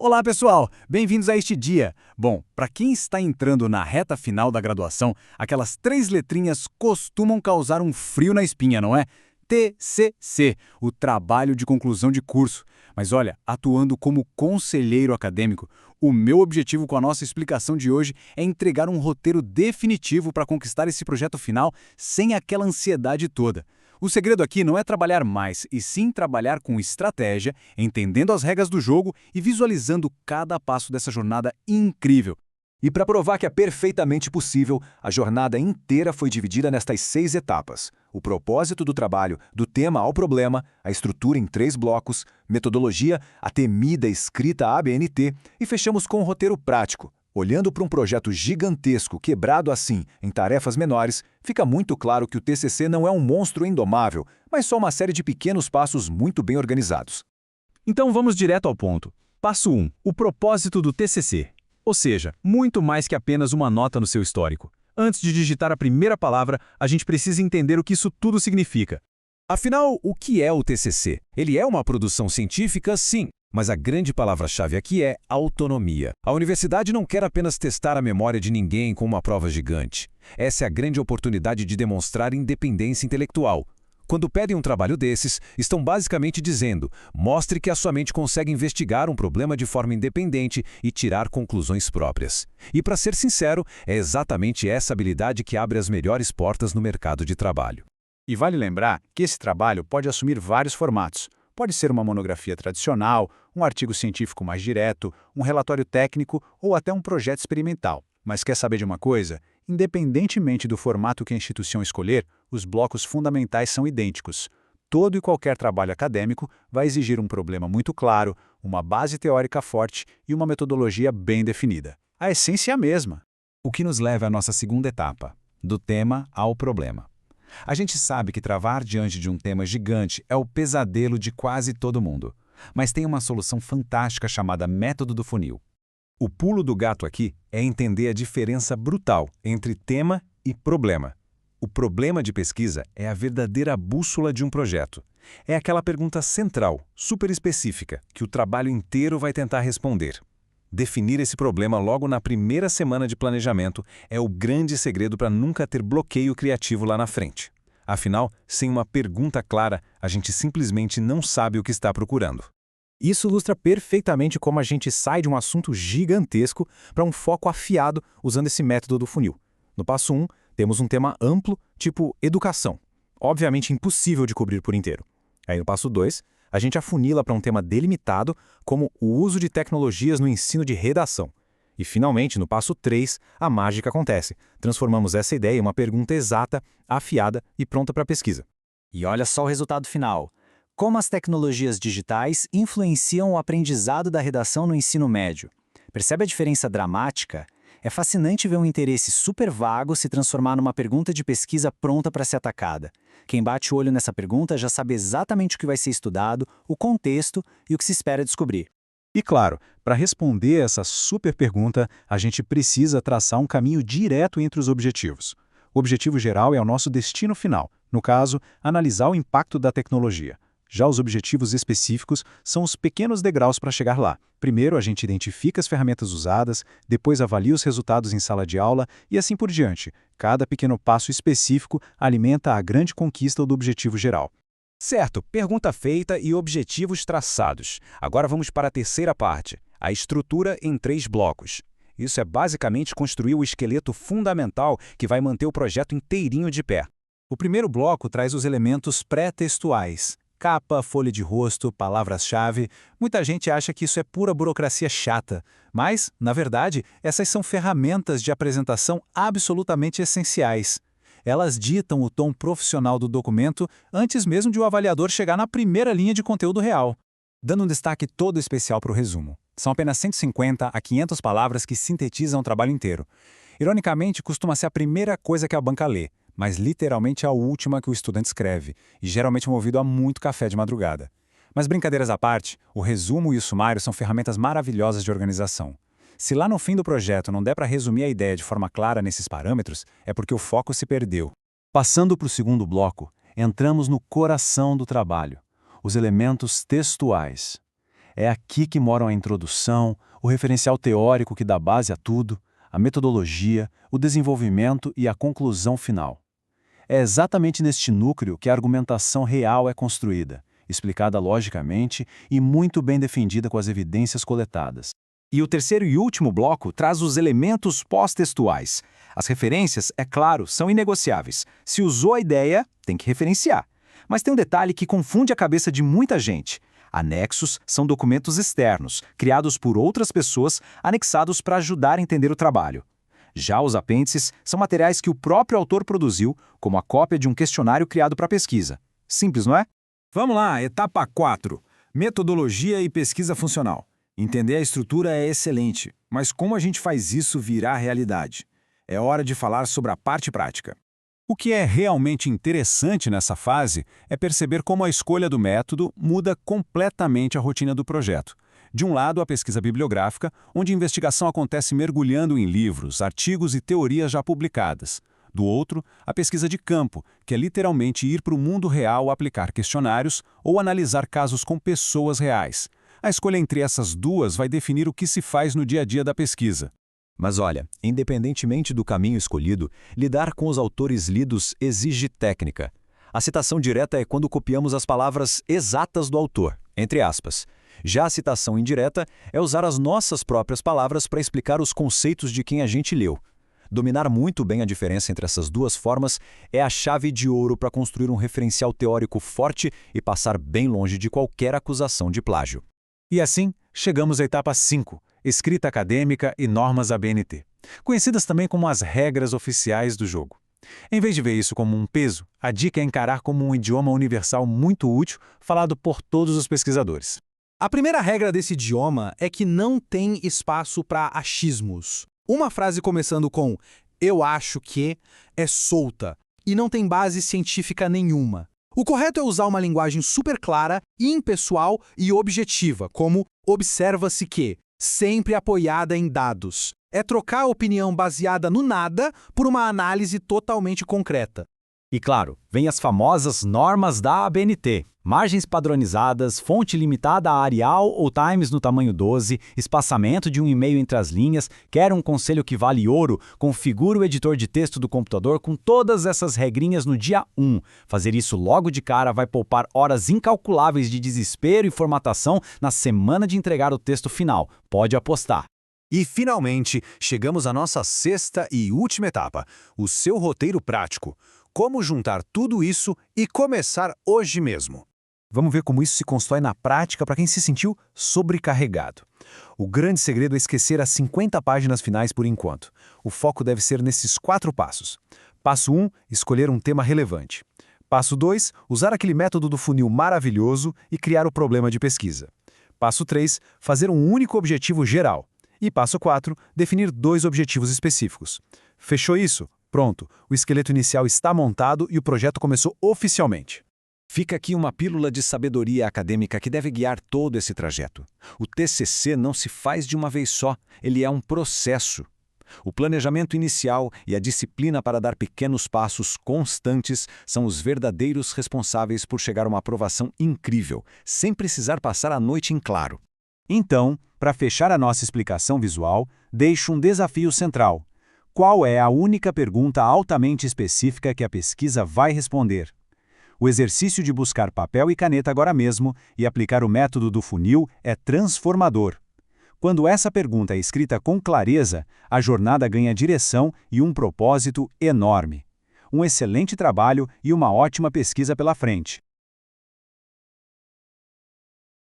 Olá, pessoal! Bem-vindos a este dia. Bom, para quem está entrando na reta final da graduação, aquelas 3 letrinhas costumam causar um frio na espinha, não é? TCC, o trabalho de conclusão de curso. Mas olha, atuando como conselheiro acadêmico, o meu objetivo com a nossa explicação de hoje é entregar um roteiro definitivo para conquistar esse projeto final sem aquela ansiedade toda. O segredo aqui não é trabalhar mais, e sim trabalhar com estratégia, entendendo as regras do jogo e visualizando cada passo dessa jornada incrível. E para provar que é perfeitamente possível, a jornada inteira foi dividida nestas 6 etapas. O propósito do trabalho, do tema ao problema, a estrutura em 3 blocos, metodologia, a temida escrita ABNT e fechamos com um roteiro prático. Olhando para um projeto gigantesco quebrado assim em tarefas menores, fica muito claro que o TCC não é um monstro indomável, mas só uma série de pequenos passos muito bem organizados. Então vamos direto ao ponto. Passo 1. O propósito do TCC. Ou seja, muito mais que apenas uma nota no seu histórico. Antes de digitar a primeira palavra, a gente precisa entender o que isso tudo significa. Afinal, o que é o TCC? Ele é uma produção científica, sim, mas a grande palavra-chave aqui é autonomia. A universidade não quer apenas testar a memória de ninguém com uma prova gigante. Essa é a grande oportunidade de demonstrar independência intelectual. Quando pedem um trabalho desses, estão basicamente dizendo: mostre que a sua mente consegue investigar um problema de forma independente e tirar conclusões próprias. E, para ser sincero, é exatamente essa habilidade que abre as melhores portas no mercado de trabalho. E vale lembrar que esse trabalho pode assumir vários formatos. Pode ser uma monografia tradicional, um artigo científico mais direto, um relatório técnico ou até um projeto experimental. Mas quer saber de uma coisa? Independentemente do formato que a instituição escolher, os blocos fundamentais são idênticos. Todo e qualquer trabalho acadêmico vai exigir um problema muito claro, uma base teórica forte e uma metodologia bem definida. A essência é a mesma. O que nos leva à nossa segunda etapa, do tema ao problema. A gente sabe que travar diante de um tema gigante é o pesadelo de quase todo mundo. Mas tem uma solução fantástica chamada método do funil. O pulo do gato aqui é entender a diferença brutal entre tema e problema. O problema de pesquisa é a verdadeira bússola de um projeto. É aquela pergunta central, super específica, que o trabalho inteiro vai tentar responder. Definir esse problema logo na primeira semana de planejamento é o grande segredo para nunca ter bloqueio criativo lá na frente. Afinal, sem uma pergunta clara, a gente simplesmente não sabe o que está procurando. Isso ilustra perfeitamente como a gente sai de um assunto gigantesco para um foco afiado usando esse método do funil. No passo 1, temos um tema amplo, tipo educação. Obviamente impossível de cobrir por inteiro. Aí no passo 2, a gente afunila para um tema delimitado, como o uso de tecnologias no ensino de redação. E, finalmente, no passo 3, a mágica acontece. Transformamos essa ideia em uma pergunta exata, afiada e pronta para pesquisa. E olha só o resultado final. Como as tecnologias digitais influenciam o aprendizado da redação no ensino médio? Percebe a diferença dramática? É fascinante ver um interesse super vago se transformar numa pergunta de pesquisa pronta para ser atacada. Quem bate o olho nessa pergunta já sabe exatamente o que vai ser estudado, o contexto e o que se espera descobrir. E claro, para responder essa super pergunta, a gente precisa traçar um caminho direto entre os objetivos. O objetivo geral é o nosso destino final, no caso, analisar o impacto da tecnologia. Já os objetivos específicos são os pequenos degraus para chegar lá. Primeiro, a gente identifica as ferramentas usadas, depois avalia os resultados em sala de aula e assim por diante. Cada pequeno passo específico alimenta a grande conquista do objetivo geral. Certo, pergunta feita e objetivos traçados. Agora vamos para a terceira parte, a estrutura em 3 blocos. Isso é basicamente construir o esqueleto fundamental que vai manter o projeto inteirinho de pé. O primeiro bloco traz os elementos pré-textuais. Capa, folha de rosto, palavras-chave. Muita gente acha que isso é pura burocracia chata. Mas, na verdade, essas são ferramentas de apresentação absolutamente essenciais. Elas ditam o tom profissional do documento antes mesmo de o avaliador chegar na primeira linha de conteúdo real. Dando um destaque todo especial para o resumo. São apenas 150 a 500 palavras que sintetizam o trabalho inteiro. Ironicamente, costuma ser a primeira coisa que a banca lê, mas literalmente a última que o estudante escreve, e geralmente movido a muito café de madrugada. Mas brincadeiras à parte, o resumo e o sumário são ferramentas maravilhosas de organização. Se lá no fim do projeto não der para resumir a ideia de forma clara nesses parâmetros, é porque o foco se perdeu. Passando para o segundo bloco, entramos no coração do trabalho, os elementos textuais. É aqui que moram a introdução, o referencial teórico que dá base a tudo, a metodologia, o desenvolvimento e a conclusão final. É exatamente neste núcleo que a argumentação real é construída, explicada logicamente e muito bem defendida com as evidências coletadas. E o terceiro e último bloco traz os elementos pós-textuais. As referências, é claro, são inegociáveis. Se usou a ideia, tem que referenciar. Mas tem um detalhe que confunde a cabeça de muita gente. Anexos são documentos externos, criados por outras pessoas, anexados para ajudar a entender o trabalho. Já os apêndices são materiais que o próprio autor produziu, como a cópia de um questionário criado para a pesquisa. Simples, não é? Vamos lá, etapa 4. Metodologia e pesquisa funcional. Entender a estrutura é excelente, mas como a gente faz isso virar realidade? É hora de falar sobre a parte prática. O que é realmente interessante nessa fase é perceber como a escolha do método muda completamente a rotina do projeto. De um lado, a pesquisa bibliográfica, onde a investigação acontece mergulhando em livros, artigos e teorias já publicadas. Do outro, a pesquisa de campo, que é literalmente ir para o mundo real aplicar questionários ou analisar casos com pessoas reais. A escolha entre essas duas vai definir o que se faz no dia a dia da pesquisa. Mas olha, independentemente do caminho escolhido, lidar com os autores lidos exige técnica. A citação direta é quando copiamos as palavras exatas do autor, entre aspas. Já a citação indireta é usar as nossas próprias palavras para explicar os conceitos de quem a gente leu. Dominar muito bem a diferença entre essas duas formas é a chave de ouro para construir um referencial teórico forte e passar bem longe de qualquer acusação de plágio. E assim, chegamos à etapa 5, escrita acadêmica e normas ABNT, conhecidas também como as regras oficiais do jogo. Em vez de ver isso como um peso, a dica é encarar como um idioma universal muito útil, falado por todos os pesquisadores. A primeira regra desse idioma é que não tem espaço para achismos. Uma frase começando com "eu acho que" é solta e não tem base científica nenhuma. O correto é usar uma linguagem super clara, impessoal e objetiva, como "observa-se que", sempre apoiada em dados. É trocar a opinião baseada no nada por uma análise totalmente concreta. E claro, vem as famosas normas da ABNT. Margens padronizadas, fonte limitada a Arial ou Times no tamanho 12, espaçamento de um e-mail entre as linhas, quer um conselho que vale ouro, configura o editor de texto do computador com todas essas regrinhas no dia 1. Fazer isso logo de cara vai poupar horas incalculáveis de desespero e formatação na semana de entregar o texto final. Pode apostar. E, finalmente, chegamos à nossa sexta e última etapa, o seu roteiro prático. Como juntar tudo isso e começar hoje mesmo. Vamos ver como isso se constrói na prática para quem se sentiu sobrecarregado. O grande segredo é esquecer as 50 páginas finais por enquanto. O foco deve ser nesses 4 passos. Passo 1, escolher um tema relevante. Passo 2, usar aquele método do funil maravilhoso e criar o problema de pesquisa. Passo 3, fazer um único objetivo geral. E passo 4, definir 2 objetivos específicos. Fechou isso? Pronto, o esqueleto inicial está montado e o projeto começou oficialmente. Fica aqui uma pílula de sabedoria acadêmica que deve guiar todo esse trajeto. O TCC não se faz de uma vez só, ele é um processo. O planejamento inicial e a disciplina para dar pequenos passos constantes são os verdadeiros responsáveis por chegar a uma aprovação incrível, sem precisar passar a noite em claro. Então, para fechar a nossa explicação visual, deixo um desafio central. Qual é a única pergunta altamente específica que a pesquisa vai responder? O exercício de buscar papel e caneta agora mesmo e aplicar o método do funil é transformador. Quando essa pergunta é escrita com clareza, a jornada ganha direção e um propósito enorme. Um excelente trabalho e uma ótima pesquisa pela frente.